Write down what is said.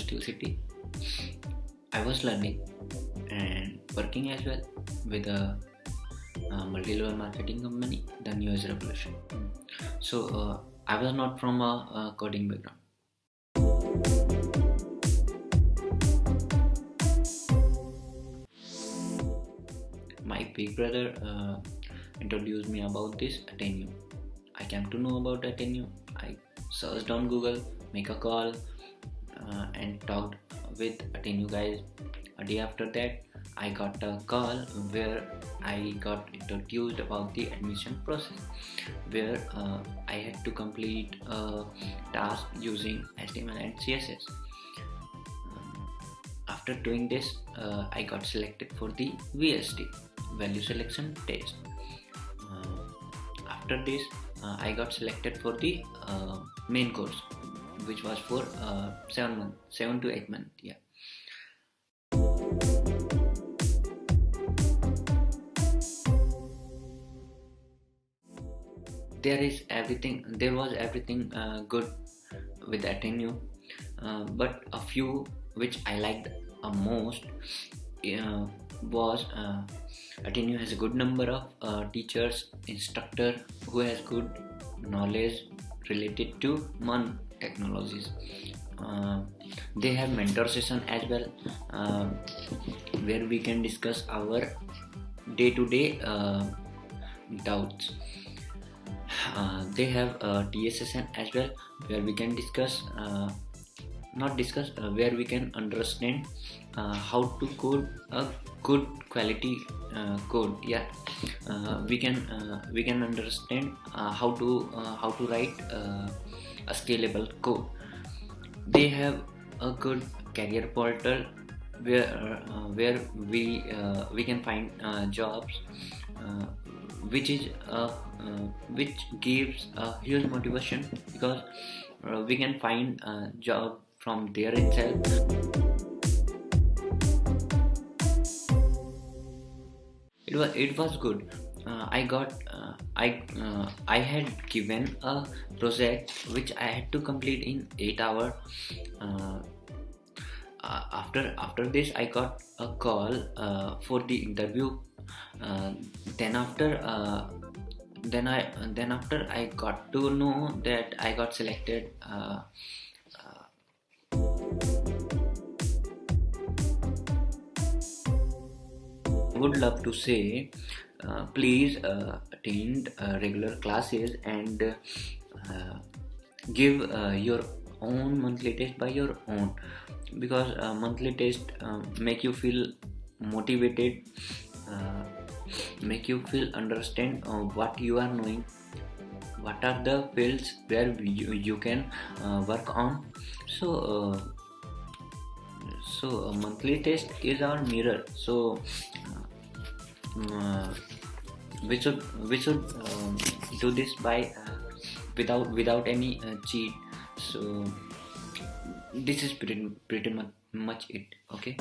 coastal city. I was learning and working as well with a multi-level marketing company, the newest revolution. So I was not from a coding background. My big brother introduced me about this AttainU. I came to know about AttainU. I searched on Google, make a call, and talked with AttainU guys. A day after that, I got a call where I got introduced about the admission process, where I had to complete a task using HTML and CSS. After doing this, I got selected for the VST, value selection test. After this, I got selected for the main course, which was for 7 to 8 months. Yeah. There was everything good with AttainU, but a few which I liked most was AttainU has a good number of teachers, instructor who has good knowledge related to modern technologies. They have mentor session as well, where we can discuss our day-to-day doubts. They have a TA session as well, where we can where we can understand how to code a good quality code. Yeah, we can understand how to write a scalable code. They have a good career portal where we can find jobs, which gives a huge motivation, because we can find a job from there itself. It was good. I had given a project which I had to complete in 8 hours. After this, I got a call for the interview. Then after I got to know that I got selected. I would love to say, please attend regular classes and give your own monthly test by your own, because monthly test make you feel motivated, make you feel understand what you are knowing, what are the fields where you can work on. So a monthly test is our mirror. So we should do this by without any cheat. So this is pretty much it. Okay.